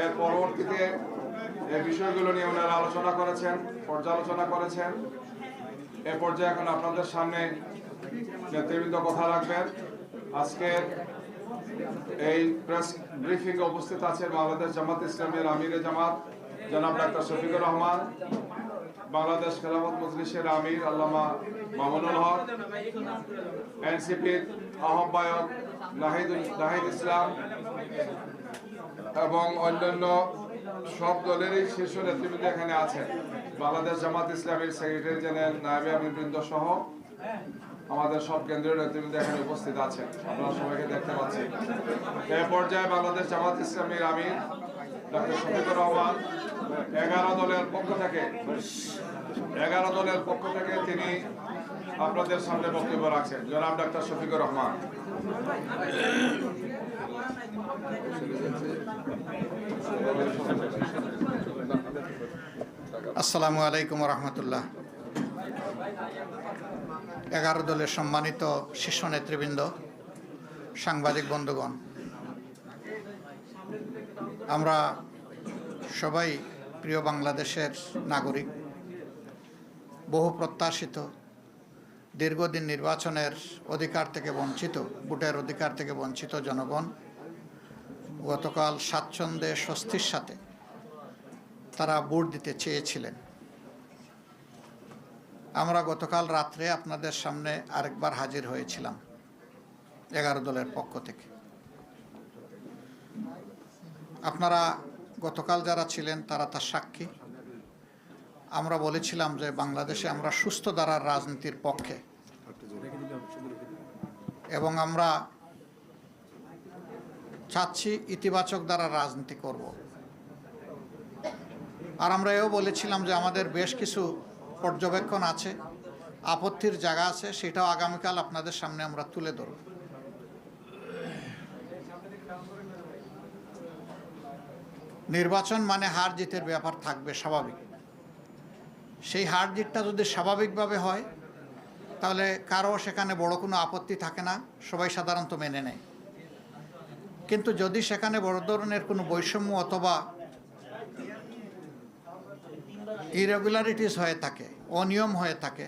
এর পরবর্তীতে এই বিষয়গুলো নিয়ে ওনারা আলোচনা করেছেন, পর্যালোচনা করেছেন। এ পর্যায়ে এখন আপনাদের সামনে নেতৃবৃন্দ কথা রাখবেন। আজকের এই প্রেস ব্রিফিং এ উপস্থিত আছেন বাংলাদেশ জামাত ইসলামীর আমিরে জামাত জনাব ডাক্তার শফিকুর রহমান, বাংলাদেশ খেলাফত মজলিসের আমির আল্লামা মামুনুল হক, এনসিপির আহ্বায়ক নাহিদ ইসলাম এবং অন্যান্য সব দলেরই শীর্ষ নেতৃবৃন্দ এখানে আছেন। বাংলাদেশ জামাত ইসলামীর সেক্রেটারি জেনারেল নায়েবে আমিরবৃন্দ সহ আমাদের সব কেন্দ্রীয় নেতৃবৃন্দ এখানে উপস্থিত আছেন, আপনারা সবাইকে দেখতে পাচ্ছেন। এই পর্যায়ে বাংলাদেশ জামাত ইসলামীর আমির ডক্টর শফিকুর রহমান 11 দলের পক্ষ থেকে তিনি আপনাদের সামনে বক্তব্য রাখছেন। জনাব ডাক্তার শফিকুর রহমান। আসসালামু আলাইকুম রহমতুল্লাহ। 11 দলের সম্মানিত শীর্ষ নেতৃবৃন্দ, সাংবাদিক বন্ধুগণ, আমরা সবাই প্রিয় বাংলাদেশের নাগরিক। বহু প্রত্যাশিত দীর্ঘদিন নির্বাচনের অধিকার থেকে বঞ্চিত, ভোটের অধিকার থেকে বঞ্চিত জনগণ গতকাল স্বাচ্ছন্দ্যে স্বস্তির সাথে তারা ভোট দিতে চেয়েছিলেন। আমরা গতকাল রাত্রে আপনাদের সামনে আরেকবার হাজির হয়েছিলাম 11 দলের পক্ষ থেকে। আপনারা গতকাল যারা ছিলেন তারা তার সাক্ষী। আমরা বলেছিলাম যে বাংলাদেশে আমরা সুস্থ ধারার রাজনীতির পক্ষে এবং আমরা চাচ্ছি ইতিবাচক ধারার রাজনীতি করব। আর আমরা এও বলেছিলাম যে আমাদের বেশ কিছু পর্যবেক্ষণ আছে, আপত্তির জায়গা আছে, সেটাও আগামীকাল আপনাদের সামনে আমরা তুলে ধরব। নির্বাচন মানে হার জিতের ব্যাপার থাকবে, স্বাভাবিক। সেই হার জিতটা যদি স্বাভাবিকভাবে হয় তাহলে কারো সেখানে বড় কোনো আপত্তি থাকে না, সবাই সাধারণত মেনে নেয়। কিন্তু যদি সেখানে বড় ধরনের কোনো বৈষম্য অথবা ইরেগুলারিটিস হয়ে থাকে, অনিয়ম হয়ে থাকে,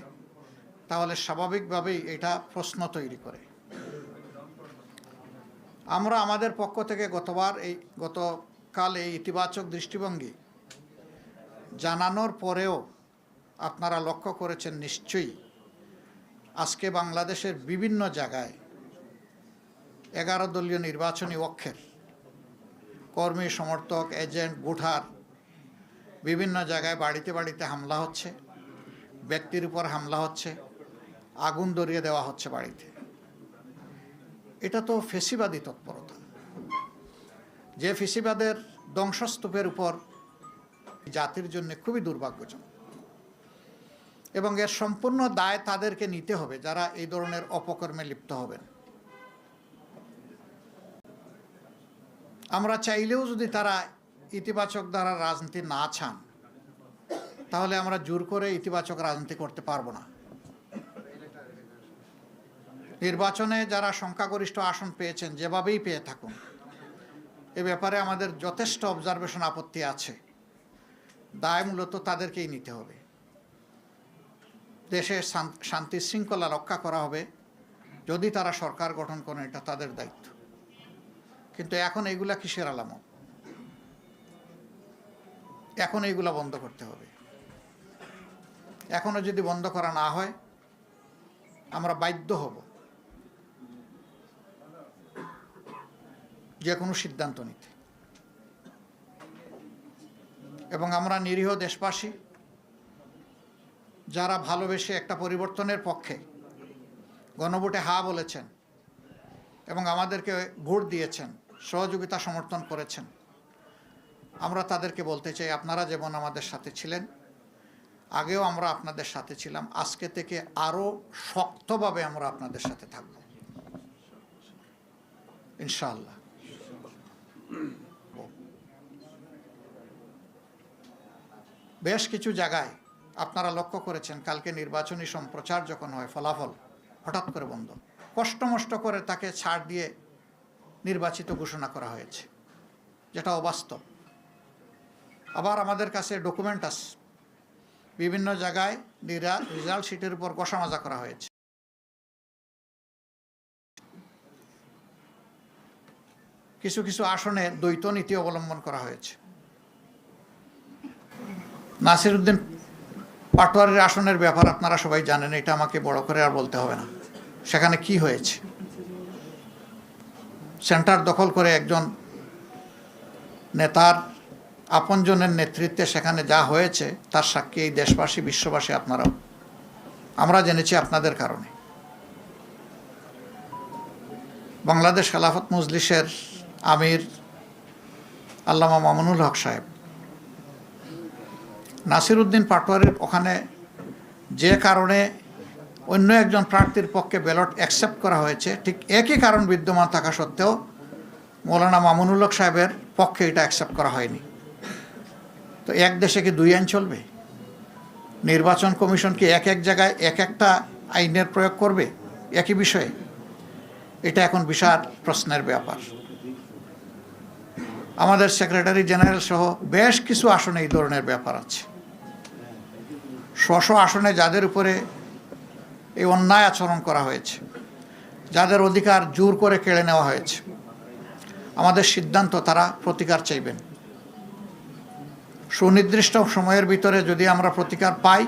তাহলে স্বাভাবিকভাবেই এটা প্রশ্ন তৈরি করে। আমরা আমাদের পক্ষ থেকে গতকাল এই ইতিবাচক দৃষ্টিভঙ্গি জানানোর পরেও আপনারা লক্ষ্য করেছেন নিশ্চয়ই আজকে বাংলাদেশের বিভিন্ন জায়গায় 11 দলীয় নির্বাচনী অক্ষের কর্মী, সমর্থক, এজেন্ট, ভোটার বিভিন্ন জায়গায় বাড়িতে বাড়িতে হামলা হচ্ছে, ব্যক্তির উপর হামলা হচ্ছে, আগুন ধরিয়ে দেওয়া হচ্ছে বাড়িতে। এটা তো ফেসিবাদী তৎপরতা, যে ফেসিবাদের ধ্বংসস্তূপের উপর জাতির জন্য খুবই দুর্ভাগ্যজনক এবং এর সম্পূর্ণ দায় তাদেরকে নিতে হবে যারা এই ধরনের অপকর্মে লিপ্ত হবেন। আমরা চাইলেও যদি তারা ইতিবাচক দ্বারা রাজনীতি না চান তাহলে আমরা জোর করে ইতিবাচক রাজনীতি করতে পারবো না। নির্বাচনে যারা সংখ্যাগরিষ্ঠ আসন পেয়েছেন, যেভাবেই পেয়ে থাকুন, এ ব্যাপারে আমাদের যথেষ্ট অবজারভেশন, আপত্তি আছে। দায় মূলত তাদেরকেই নিতে হবে। দেশের শান্তি শৃঙ্খলা রক্ষা করা হবে যদি তারা সরকার গঠন করেন, এটা তাদের দায়িত্ব। কিন্তু এখন এইগুলা কিসের আলামত? এখন এইগুলা বন্ধ করতে হবে। এখনও যদি বন্ধ করা না হয় আমরা বাধ্য হব যে কোনো সিদ্ধান্ত নিতে। এবং আমরা নিরীহ দেশবাসী যারা ভালোবেসে একটা পরিবর্তনের পক্ষে গণভোটে হা বলেছেন এবং আমাদেরকে ভোট দিয়েছেন, সহযোগিতা সমর্থন করেছেন, আমরা তাদেরকে বলতে চাই, আপনারা যেমন আমাদের সাথে ছিলেন, আগেও আমরা আপনাদের সাথে ছিলাম, আজকে থেকে আরও শক্তভাবে আমরা আপনাদের সাথে থাকব ইনশাআল্লাহ। বেশ কিছু জায়গায় আপনারা লক্ষ্য করেছেন, কালকে নির্বাচনী সম্প্রচার যখন হয়, ফলাফল হঠাৎ করে বন্ধ, কষ্টমষ্ট করে তাকে ছাড় দিয়ে নির্বাচিত ঘোষণা করা হয়েছে, যেটা অবাস্তব। আবার আমাদের কাছে ডকুমেন্ট আছে, বিভিন্ন জায়গায় রেজাল্ট শিটের উপর কষামাজা করা হয়েছে। কিছু কিছু আসনে দ্বৈত নীতি অবলম্বন করা হয়েছে। নাসিরউদ্দিন পাটোয়ারির আসনের ব্যাপার আপনারা সবাই জানেন, এটা আমাকে বড় করে আর বলতে হবে না। সেখানে কি হয়েছে, সেন্টার দখল করে একজন নেতার আপনজনের নেতৃত্বে সেখানে যা হয়েছে তার সাক্ষী এই দেশবাসী, বিশ্ববাসী, আপনারাও। আমরা জেনেছি আপনাদের কারণে। বাংলাদেশ খেলাফত মজলিসের আমির আল্লামা মামুনুল হক সাহেব নাসিরউদ্দিন পাটোয়ারির ওখানে যে কারণে অন্য একজন প্রার্থীর পক্ষে ব্যালট অ্যাকসেপ্ট করা হয়েছে, ঠিক একই কারণ বিদ্যমান থাকা সত্ত্বেও মৌলানা মামুনুল হক সাহেবের পক্ষে এটা অ্যাকসেপ্ট করা হয়নি। তো এক দেশে কি দুই আইন চলবে? নির্বাচন কমিশন কি এক এক জায়গায় এক একটা আইনের প্রয়োগ করবে একই বিষয়ে? এটা এখন বিশাল প্রশ্নের ব্যাপার। আমাদের সেক্রেটারি জেনারেল সহ বেশ কিছু আসনে এই ধরনের ব্যাপার আছে। স্ব আসনে যাদের উপরে এই অন্যায় আচরণ করা হয়েছে, যাদের অধিকার জোর করে কেড়ে নেওয়া হয়েছে, আমাদের সিদ্ধান্ত তারা প্রতিকার চাইবেন। সুনির্দিষ্ট সময়ের ভিতরে যদি আমরা প্রতিকার পাই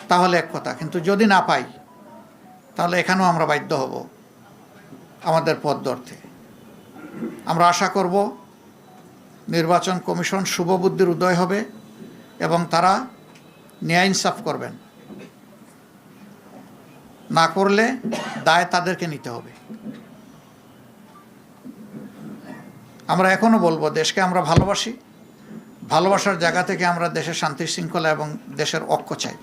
তাহলে এক কথা, কিন্তু যদি না পাই তাহলে এখানেও আমরা বাধ্য হব আমাদের পথ ধরতে। আমরা আশা করব নির্বাচন কমিশন শুভবুদ্ধির উদয় হবে এবং তারা ন্যায় ইনসাফ করবেন। না করলে দায় তাদেরকে নিতে হবে। আমরা এখনও বলবো, দেশকে আমরা ভালোবাসি, ভালোবাসার জায়গা থেকে আমরা দেশের শান্তি শৃঙ্খলা এবং দেশের ঐক্য চাই।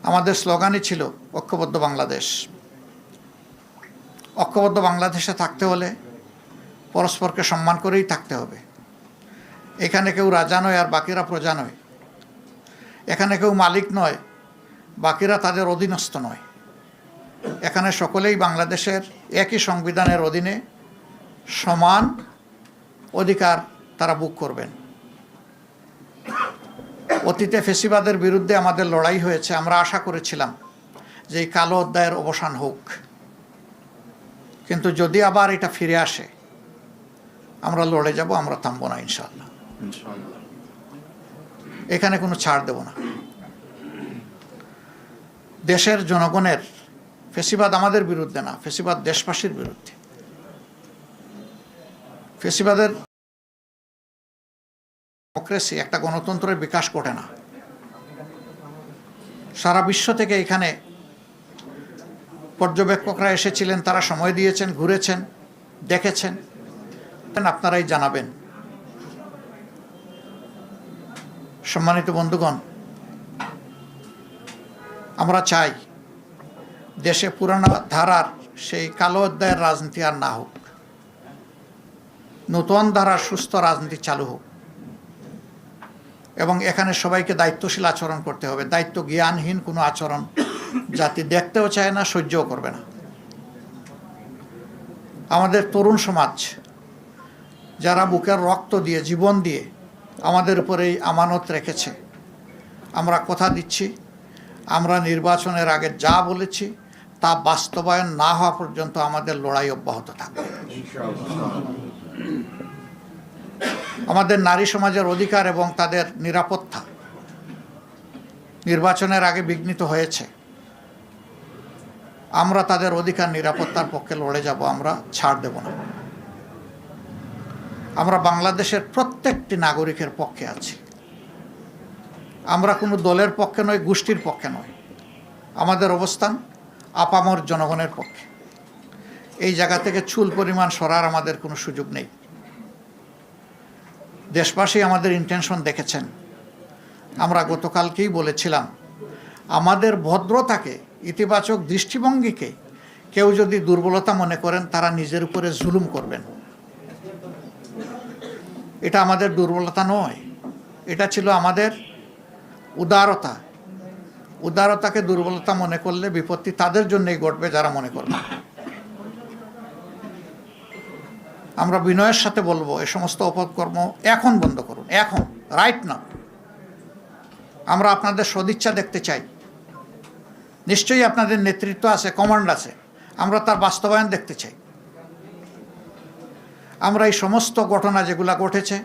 আমাদের স্লোগানই ছিল ঐক্যবদ্ধ বাংলাদেশ। ঐক্যবদ্ধ বাংলাদেশে থাকতে হলে পরস্পরকে সম্মান করেই থাকতে হবে। এখানে কেউ রাজা নয় আর বাকিরা প্রজা নয়। এখানে কেউ মালিক নয়, বাকিরা তাদের অধীনস্থ নয়। এখানে সকলেই বাংলাদেশের একই সংবিধানের অধীনে সমান অধিকার তারা ভোগ করবেন। অতীতে ফেসিবাদের বিরুদ্ধে আমাদের লড়াই হয়েছে। আমরা আশা করেছিলাম যে এই কালো অধ্যায়ের অবসান হোক, কিন্তু যদি আবার এটা ফিরে আসে আমরা লড়ে যাব, আমরা থামবো না ইনশাআল্লাহ। এখানে কোনো ছাড় দেব না। দেশের জনগণের, ফেসিবাদ আমাদের বিরুদ্ধে না, ফেসিবাদ দেশবাসীর বিরুদ্ধে। ফেসিবাদের ডেমোক্রেসি, একটা গণতন্ত্রের বিকাশ ঘটে না। সারা বিশ্ব থেকে এখানে পর্যবেক্ষকরা এসেছিলেন, তারা সময় দিয়েছেন, ঘুরেছেন, দেখেছেন। আপনারাই জানাবেন। সম্মানিত বন্ধুগণ, আমরা চাই দেশে পুরানো ধারার সেই কালো অধ্যায়ের রাজনীতি আর না হোক, নতুন ধারার সুস্থ রাজনীতি চালু হোক। এবং এখানে সবাইকে দায়িত্বশীল আচরণ করতে হবে। দায়িত্ব জ্ঞানহীন কোনো আচরণ জাতি দেখতেও চায় না, সহ্যও করবে না। আমাদের তরুণ সমাজ যারা বুকের রক্ত দিয়ে, জীবন দিয়ে আমাদের উপরে এই আমানত রেখেছে, আমরা কথা দিচ্ছি, আমরা নির্বাচনের আগে যা বলেছি তা বাস্তবায়ন না হওয়া পর্যন্ত আমাদের লড়াই অব্যাহত থাকবে। আমাদের নারী সমাজের অধিকার এবং তাদের নিরাপত্তা নির্বাচনের আগে বিঘ্নিত হয়েছে। আমরা তাদের অধিকার নিরাপত্তার পক্ষে লড়ে যাব, আমরা ছাড় দেব না। আমরা বাংলাদেশের প্রত্যেকটি নাগরিকের পক্ষে আছি। আমরা কোনো দলের পক্ষে নয়, গোষ্ঠীর পক্ষে নয়। আমাদের অবস্থান আপামর জনগণের পক্ষে। এই জায়গা থেকে চুল পরিমাণ সরার আমাদের কোনো সুযোগ নেই। দেশবাসী আমাদের ইন্টেনশন দেখেছেন। আমরা গতকালকেই বলেছিলাম, আমাদের ভদ্রতাকে, ইতিবাচক দৃষ্টিভঙ্গিকে কেউ যদি দুর্বলতা মনে করেন, তারা নিজের উপরে জুলুম করবেন। এটা আমাদের দুর্বলতা নয়, এটা ছিল আমাদের উদারতা। উদারতাকে দুর্বলতা মনে করলে বিপত্তি তাদের জন্যই ঘটবে যারা মনে করবে। আমরা বিনয়ের সাথে বলবো এ সমস্ত অপকর্ম এখন বন্ধ করুন, এখন, রাইট না। আমরা আপনাদের সদিচ্ছা দেখতে চাই। নিশ্চয়ই আপনাদের নেতৃত্ব আছে, কমান্ড আছে, আমরা তার বাস্তবায়ন দেখতে চাই। আমরা এই সমস্ত ঘটনা যেগুলা ঘটেছে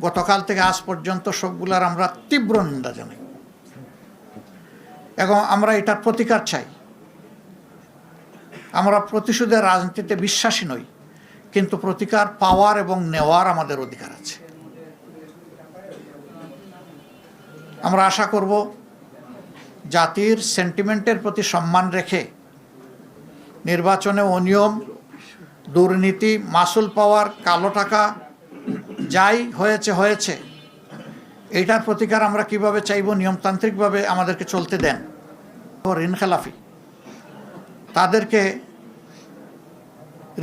গতকাল থেকে আজ পর্যন্ত সবগুলার আমরা তীব্র নিন্দা জানাই এবং আমরা এটার প্রতিকার চাই। আমরা প্রতিশোধের রাজনীতিতে বিশ্বাসী নই, কিন্তু প্রতিকার পাওয়ার এবং নেওয়ার আমাদের অধিকার আছে। আমরা আশা করব জাতির সেন্টিমেন্টের প্রতি সম্মান রেখে নির্বাচনে অনিয়ম, দুর্নীতি, মাসুল পাওয়ার, কালো টাকা যাই হয়েছে এইটার প্রতিকার আমরা কিভাবে চাইব, নিয়মতান্ত্রিকভাবে আমাদেরকে চলতে দেন। ঋণ খেলাফি তাদেরকে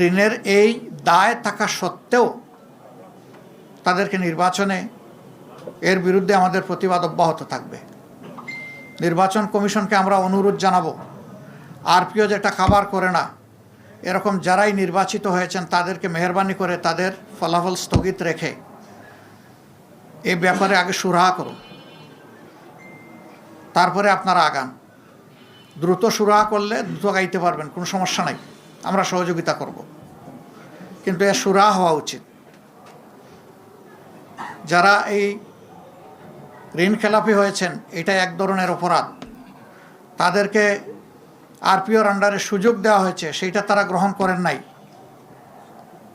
ঋণের এই দায় থাকা সত্ত্বেও তাদেরকে নির্বাচনে এর বিরুদ্ধে আমাদের প্রতিবাদ অব্যাহত থাকবে। নির্বাচন কমিশনকে আমরা অনুরোধ জানাবো, আরপিও যেটা খাবার করে না, এরকম যারাই নির্বাচিত হয়েছেন তাদেরকে মেহরবানি করে তাদের ফলাফল স্থগিত রেখে এই ব্যাপারে আগে সুরাহা করুন, তারপরে আপনারা আগান। দ্রুত সুরাহা করলে দ্রুত গাইতে পারবেন, কোনো সমস্যা নাই, আমরা সহযোগিতা করব, কিন্তু এর সুরাহা হওয়া উচিত। যারা এই ঋণ খেলাপি হয়েছেন, এটা এক ধরনের অপরাধ, তাদেরকে আরপিওর আন্ডারে সুযোগ দেওয়া হয়েছে, সেইটা তারা গ্রহণ করেন নাই।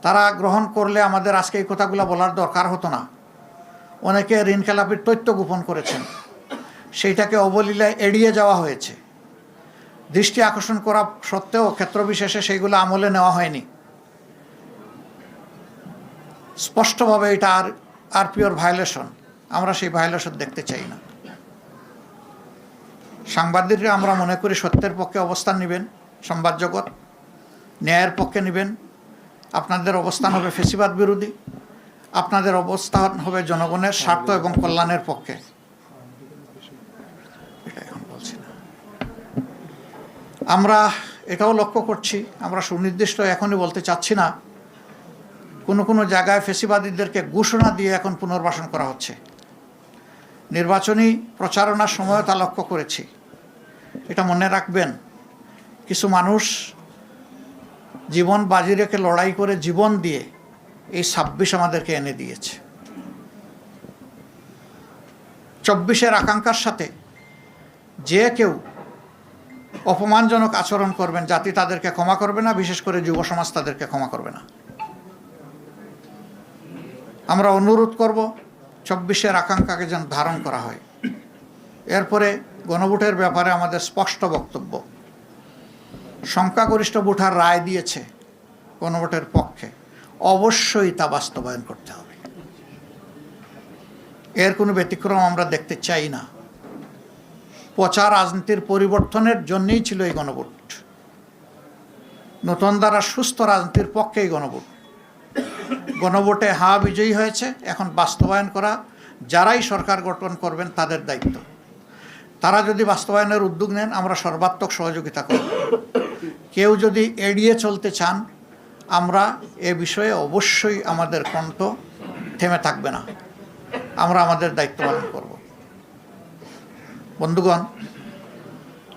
তারা গ্রহণ করলে আমাদের আজকে এই কথাগুলো বলার দরকার হতো না। অনেকে ঋণ খেলাপির তথ্য গোপন করেছেন, সেইটাকে অবলীলায় এড়িয়ে যাওয়া হয়েছে। দৃষ্টি আকর্ষণ করা সত্ত্বেও ক্ষেত্রবিশেষে সেইগুলো আমলে নেওয়া হয়নি। স্পষ্টভাবে এটা আরপিওর ভায়োলেশন, আমরা সেই ভায়োলেশন দেখতে চাই না। সাংবাদিকরা আমরা মনে করি সত্যের পক্ষে অবস্থান নেবেন, সংবাদ জগৎ ন্যায়ের পক্ষে নেবেন। আপনাদের অবস্থান হবে ফ্যাসিবাদ বিরোধী, আপনাদের অবস্থান হবে জনগণের স্বার্থ এবং কল্যাণের পক্ষে। এটা এখন বলছি না। আমরা এটাও লক্ষ্য করছি, আমরা সুনির্দিষ্ট এখনই বলতে চাচ্ছি না, কোনো জায়গায় ফ্যাসিবাদীদেরকে ঘোষণা দিয়ে এখন পুনর্বাসন করা হচ্ছে। নির্বাচনী প্রচারণার সময় তা লক্ষ্য করেছি। এটা মনে রাখবেন, কিছু মানুষ জীবন বাজি রেখে লড়াই করে জীবন দিয়ে এই ২৬ আমাদেরকে এনে দিয়েছে। ২৪-এর আকাঙ্ক্ষার সাথে যে কেউ অপমানজনক আচরণ করবেন, জাতি তাদেরকে ক্ষমা করবে না, বিশেষ করে যুব সমাজ তাদেরকে ক্ষমা করবে না। আমরা অনুরোধ করব ২৪-এর আকাঙ্ক্ষাকে যেন ধারণ করা হয়। এরপরে গণভোটের ব্যাপারে আমাদের স্পষ্ট বক্তব্য। সংখ্যাগরিষ্ঠ ভোটার রায় দিয়েছে গণভোটের পক্ষে, অবশ্যই তা বাস্তবায়ন করতে হবে। এর কোনো ব্যতিক্রম আমরা দেখতে চাই না। পচা রাজনীতির পরিবর্তনের জন্যই ছিল এই গণভোট। নতুন দ্বারা সুস্থ রাজনীতির পক্ষেই গণভোট। গণভোটে হা বিজয়ী হয়েছে, এখন বাস্তবায়ন করা যারাই সরকার গঠন করবেন তাদের দায়িত্ব। তারা যদি বাস্তবায়নের উদ্যোগ নেন, আমরা সর্বাত্মক সহযোগিতা করব। কেউ যদি এড়িয়ে চলতে চান, আমরা এ বিষয়ে অবশ্যই আমাদের কণ্ঠ থেমে থাকবে না, আমরা আমাদের দায়িত্ব পালন করব। বন্ধুগণ,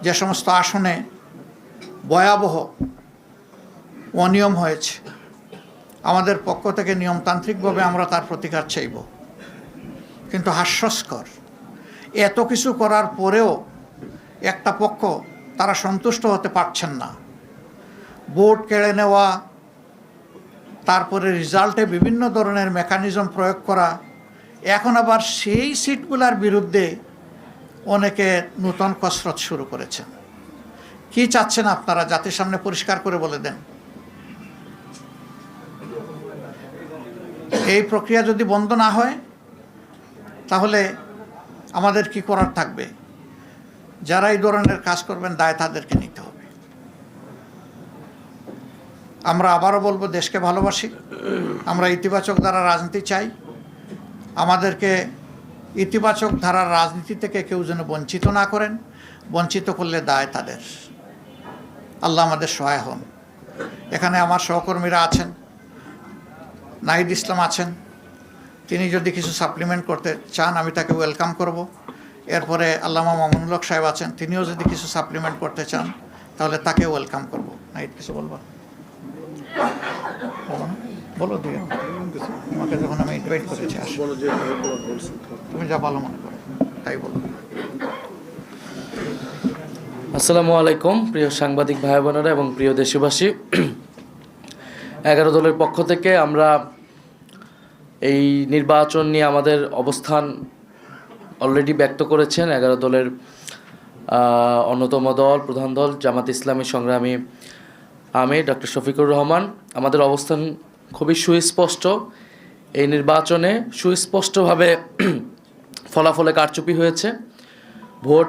যে সমস্ত আসনে ভয়াবহ অনিয়ম হয়েছে, আমাদের পক্ষ থেকে নিয়মতান্ত্রিকভাবে আমরা তার প্রতিকার চাইব। কিন্তু হাস্যস্কর, এত কিছু করার পরেও একটা পক্ষ তারা সন্তুষ্ট হতে পারছেন না। ভোট কেড়ে নেওয়া, তারপরে রেজাল্টে বিভিন্ন ধরনের মেকানিজম প্রয়োগ করা, এখন আবার সেই সিটগুলোর বিরুদ্ধে অনেকে নূতন কসরত শুরু করেছেন। কি চাচ্ছেন আপনারা? জাতির সামনে পরিষ্কার করে বলে দেন। এই প্রক্রিয়া যদি বন্ধ না হয়, তাহলে আমাদের কি করার থাকবে? যারা এই ধরনের কাজ করবেন, দায় তাদেরকে নিতে হবে। আমরা আবারও বলবো, দেশকে ভালোবাসি, আমরা ইতিবাচক ধারার রাজনীতি চাই। আমাদেরকে ইতিবাচক ধারার রাজনীতি থেকে কেউ যেন বঞ্চিত না করেন, বঞ্চিত করলে দায় তাদের। আল্লাহ আমাদের সহায় হন। এখানে আমার সহকর্মীরা আছেন, নাহিদ ইসলাম আছেন, তিনি যদি কিছু সাপ্লিমেন্ট করতে চান আমি তাকে ওয়েলকাম করব। এরপরে আল্লামা মামুনুল হক সাহেব আছেন, তিনিও যদি কিছু সাপ্লিমেন্ট করতে চান তাহলে তাকে ওয়েলকাম করব। নাহিদ কিছু বলবো? বলো দিয়ে তোমাকে যখন আমি ইনভাইট করেছি তুমি যা ভালো মনে করো তাই বলো। আসসালামু আলাইকুম প্রিয় সাংবাদিক ভাই বোনেরা এবং প্রিয় দেশবাসী। 11 দলের পক্ষ থেকে আমরা এই নির্বাচন নিয়ে আমাদের অবস্থান অলরেডি ব্যক্ত করেছেন 11 দলের অন্যতম দল, প্রধান দল জামাত ইসলামী সংগ্রামী আমির ডক্টর শফিকুর রহমান। আমাদের অবস্থান খুবই সুস্পষ্ট। এই নির্বাচনে সুস্পষ্টভাবে ফলাফলে কারচুপি হয়েছে। ভোট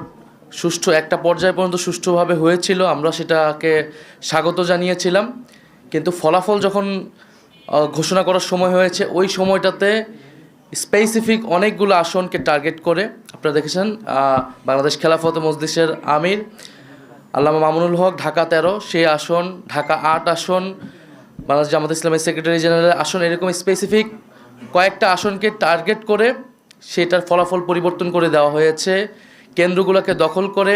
সুষ্ঠু একটা পর্যায় পর্যন্ত সুষ্ঠুভাবে হয়েছিল, আমরা সেটাকে স্বাগত জানিয়েছিলাম। কিন্তু ফলাফল যখন ঘোষণা করার সময় হয়েছে ওই সময়টাতে স্পেসিফিক অনেকগুলো আসনকে টার্গেট করে আপনারা দেখেছেন বাংলাদেশ খেলাফত মজলিসের আমির আল্লামা মামুনুল হক ঢাকা 13, সেই আসন, ঢাকা 8 আসন, বাংলাদেশ জামাত ইসলামের সেক্রেটারি জেনারেলের আসন, এরকম স্পেসিফিক কয়েকটা আসনকে টার্গেট করে সেটার ফলাফল পরিবর্তন করে দেওয়া হয়েছে। কেন্দ্রগুলোকে দখল করে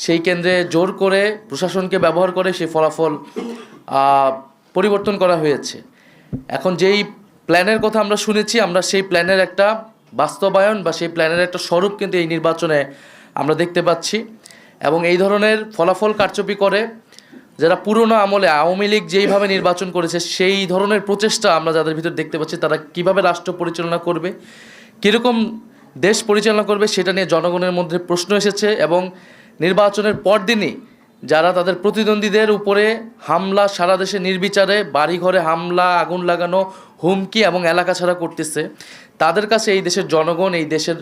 সেই কেন্দ্রে জোর করে প্রশাসনকে ব্যবহার করে সেই ফলাফল পরিবর্তন করা হয়েছে। এখন যেই প্ল্যানের কথা আমরা শুনেছি, আমরা সেই প্ল্যানের একটা বাস্তবায়ন বা সেই প্ল্যানের একটা স্বরূপ কিন্তু এই নির্বাচনে আমরা দেখতে পাচ্ছি। এবং এই ধরনের ফলাফল কারচুপি করে যারা পুরনো আমলে আওয়ামী লীগ যেইভাবে নির্বাচন করেছে সেই ধরনের প্রচেষ্টা আমরা যাদের ভিতর দেখতে পাচ্ছি, তারা কিভাবে রাষ্ট্র পরিচালনা করবে, কীরকম দেশ পরিচালনা করবে সেটা নিয়ে জনগণের মধ্যে প্রশ্ন এসেছে। এবং নির্বাচনের পরদিনই যারা তাদের প্রতিদ্বন্দ্বীদের উপরে হামলা, সারা দেশে নির্বিচারে বাড়িঘরে হামলা, আগুন লাগানো, হুমকি এবং এলাকা ছাড়া করতেছে, তাদের কাছে এই দেশের জনগণ, এই দেশের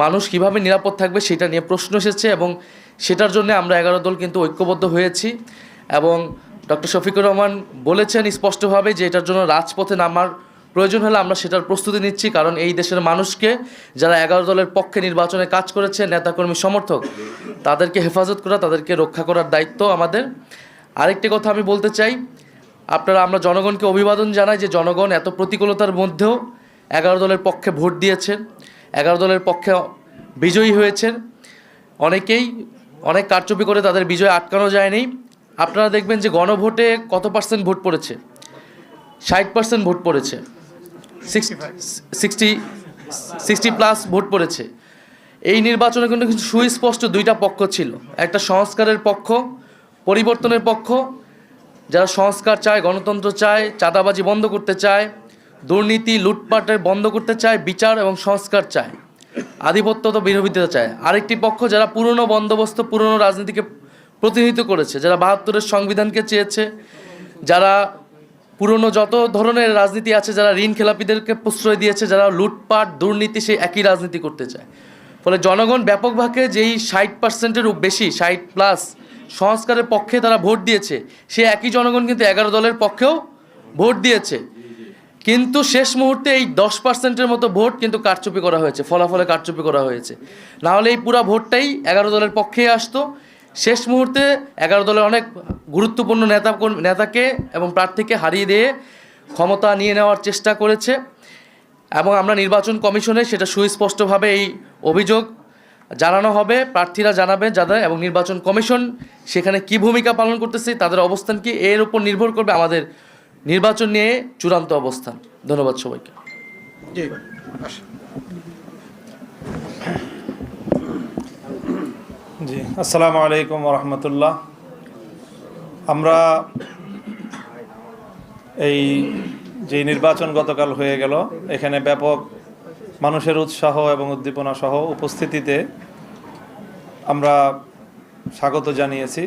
মানুষ কিভাবে নিরাপদ থাকবে সেটা নিয়ে প্রশ্ন এসেছে। এবং সেটার জন্য আমরা 11 দল কিন্তু ঐক্যবদ্ধ হয়েছি। এবং ডক্টর শফিকুর রহমান বলেছেন স্পষ্টভাবে যে এটার জন্য রাজপথে নামার প্রয়োজন হলে আমরা সেটার প্রস্তুতি নিচ্ছি। কারণ এই দেশের মানুষকে যারা 11 দলের পক্ষে নির্বাচনে কাজ করেছে, নেতাকর্মী সমর্থক, তাদেরকে হেফাজত করা, তাদেরকে রক্ষা করার দায়িত্ব আমাদের। আরেকটি কথা আমি বলতে চাই, আমরা জনগণকে অভিবাদন জানাই যে জনগণ এত প্রতিকূলতার মধ্যেও 11 দলের পক্ষে ভোট দিয়েছেন, 11 দলের পক্ষে বিজয়ী হয়েছেন। অনেকেই অনেক কারচুপি করে তাদের বিজয় আটকানো যায়নি। আপনারা দেখবেন যে গণভোটে কত পার্সেন্ট ভোট পড়েছে, 60% ভোট পড়েছে, 60+ ভোট পড়েছে। এই নির্বাচনে কিন্তু কিছু সুস্পষ্ট দুইটা পক্ষ ছিল, একটা সংস্কারের পক্ষ, পরিবর্তনের পক্ষ, যারা সংস্কার চায়, গণতন্ত্র চায়, চাঁদাবাজি বন্ধ করতে চায়, দুর্নীতি লুটপাটের বন্ধ করতে চায়, বিচার এবং সংস্কার চায়, আধিপত্য তো বিরোধিতা চায়। আরেকটি পক্ষ যারা পুরনো বন্দোবস্ত, পুরনো রাজনীতিকে প্রতিনিধিত্ব করেছে, যারা 72-এর সংবিধানকে চেয়েছে, যারা পুরনো যত ধরনের রাজনীতি আছে, যারা ঋণ খেলাপিদেরকে প্রশ্রয় দিয়েছে, যারা লুটপাট দুর্নীতি, সেই একই রাজনীতি করতে চায়। ফলে জনগণ ব্যাপকভাবে যেই 60%-এরও বেশি, 60+ সংস্কারের পক্ষে তারা ভোট দিয়েছে, সেই একই জনগণ কিন্তু 11 দলের পক্ষেও ভোট দিয়েছে। কিন্তু শেষ মুহূর্তে এই 10%-এর মতো ভোট কিন্তু কারচুপি করা হয়েছে, ফলাফলে কারচুপি করা হয়েছে। নাহলে এই পুরো ভোটটাই 11 দলের পক্ষেই আসতো। শেষ মুহূর্তে 11 দলের অনেক গুরুত্বপূর্ণ নেতাকে এবং প্রার্থীকে হারিয়ে দিয়ে ক্ষমতা নিয়ে নেওয়ার চেষ্টা করেছে। এবং আমরা নির্বাচন কমিশনে সেটা সুস্পষ্টভাবে এই অভিযোগ জানানো হবে, প্রার্থীরা জানাবে যাদের, এবং নির্বাচন কমিশন সেখানে কি ভূমিকা পালন করতেছে, তাদের অবস্থান কি, এর উপর নির্ভর করবে আমাদের নির্বাচন নিয়ে চূড়ান্ত অবস্থান। ধন্যবাদ সবাইকে। জি, আসসালামু আলাইকুম রহমতুল্লাহ। আমরা এই যে নির্বাচন গতকাল হয়ে গেল, এখানে ব্যাপক মানুষের উৎসাহ এবং উদ্দীপনা সহ উপস্থিতিতে আমরা স্বাগত জানিয়েছি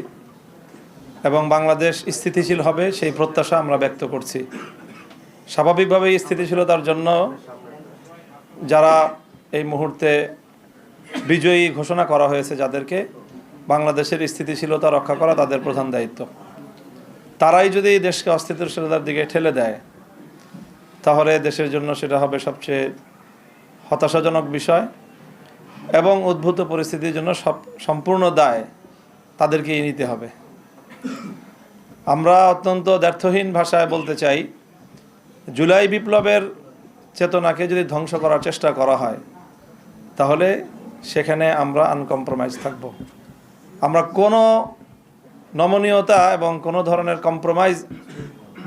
এবং বাংলাদেশ স্থিতিশীল হবে সেই প্রত্যাশা আমরা ব্যক্ত করছি। স্বাভাবিকভাবেই স্থিতিশীলতার জন্য যারা এই মুহূর্তে বিজয়ী ঘোষণা করা হয়েছে, যাদেরকে বাংলাদেশের স্থিতিশীলতা রক্ষা করা তাদের প্রধান দায়িত্ব, তারাই যদি দেশকে অস্থিতিশীলতার দিকে ঠেলে দেয় তাহলে দেশের জন্য সেটা হবে সবচেয়ে হতাশাজনক বিষয় এবং উদ্ভূত পরিস্থিতির জন্য সম্পূর্ণ দায় তাদেরকেই নিতে হবে। আমরা অত্যন্ত দ্ব্যর্থহীন ভাষায় বলতে চাই জুলাই বিপ্লবের চেতনাকে যদি ধ্বংস করার চেষ্টা করা হয় তাহলে সেখানে আমরা আনকম্প্রোমাইজ থাকব। আমরা কোনো নমনীয়তা এবং কোনো ধরনের কম্প্রোমাইজ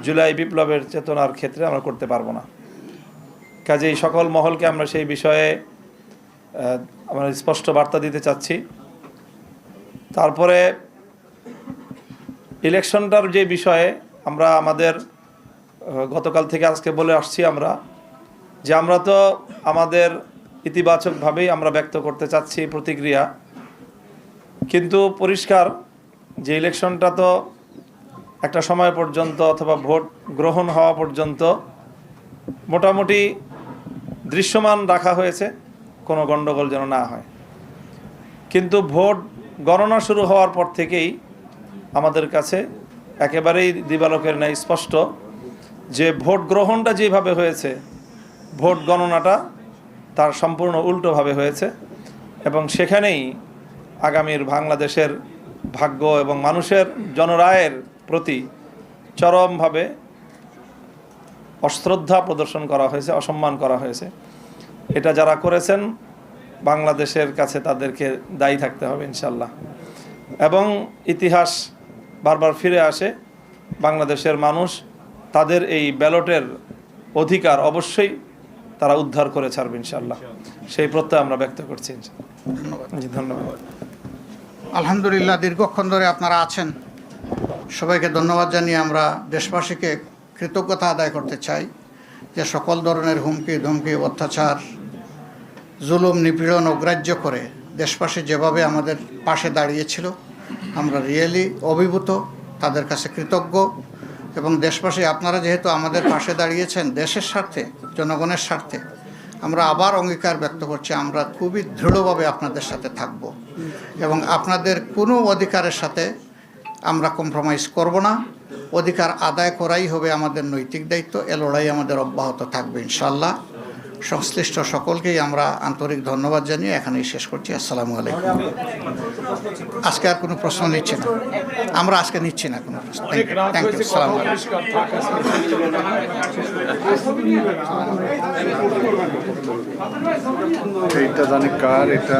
জুলাই বিপ্লবের চেতনার ক্ষেত্রে আমরা করতে পারবো না। কাজেই সকল মহলকে আমরা সেই বিষয়ে আমরা স্পষ্ট বার্তা দিতে চাচ্ছি। তারপরে ইলেকশনটার যে বিষয়ে আমরা আমাদের গতকাল থেকে আজকে বলে আসছি আমরা যে আমরা তো আমাদের ইতিবাচকভাবেই আমরা ব্যক্ত করতে চাচ্ছি প্রতিক্রিয়া, কিন্তু পরিষ্কার যে ইলেকশনটা তো একটা সময় পর্যন্ত অথবা ভোট গ্রহণ হওয়া পর্যন্ত মোটামুটি দৃশ্যমান রাখা হয়েছে, কোনো গণ্ডগোল যেন না হয়। কিন্তু ভোট গণনা শুরু হওয়ার পর থেকেই আমাদের কাছে একেবারেই দিবালোকের ন্যায় স্পষ্ট যে ভোট গ্রহণটা যেভাবে হয়েছে ভোট গণনাটা তার সম্পূর্ণ উল্টোভাবে হয়েছে, এবং সেখানেই আগামীর বাংলাদেশের ভাগ্য এবং মানুষের জনরায়ের প্রতি চরমভাবে অশ্রদ্ধা প্রদর্শন করা হয়েছে, অসম্মান করা হয়েছে। এটা যারা করেছেন বাংলাদেশের কাছে তাদেরকে দায়ী থাকতে হবে ইনশাল্লাহ। এবং ইতিহাস বারবার ফিরে আসে, বাংলাদেশের মানুষ তাদের এই ব্যালটের অধিকার অবশ্যই তারা উদ্ধার করে ছাড়বে ইনশাল্লাহ, সেই প্রত্যয় আমরা ব্যক্ত করছি। জি, ধন্যবাদ। আলহামদুলিল্লাহ, দীর্ঘক্ষণ ধরে আপনারা আছেন, সবাইকে ধন্যবাদ জানিয়ে আমরা দেশবাসীকে কৃতজ্ঞতা আদায় করতে চাই যে সকল ধরনের হুমকি ধমকি অত্যাচার জুলুম নিপীড়ন অগ্রাহ্য করে দেশবাসী যেভাবে আমাদের পাশে দাঁড়িয়েছিল আমরা রিয়েলি অভিভূত, তাদের কাছে কৃতজ্ঞ। এবং দেশবাসী আপনারা যেহেতু আমাদের পাশে দাঁড়িয়েছেন দেশের স্বার্থে, জনগণের স্বার্থে, আমরা আবার অঙ্গীকার ব্যক্ত করছি আমরা খুবই দৃঢ়ভাবে আপনাদের সাথে থাকব এবং আপনাদের কোনো অধিকারের সাথে আমরা কম্প্রোমাইজ করব না। অধিকার আদায় করাই হবে আমাদের নৈতিক দায়িত্ব। এ লড়াই আমাদের অব্যাহত থাকবে ইনশাআল্লাহ। সংশ্লিষ্ট সকলকেই আমরা আন্তরিক ধন্যবাদ জানিয়ে এখানেই শেষ করছি। আসসালামু আলাইকুম। আজকে আর কোনো প্রশ্ন নিচ্ছি না, আমরা আজকে নিচ্ছি না কোনো প্রশ্ন। Thank you. আসসালামু আলাইকুম। এইটা জানি কার এটা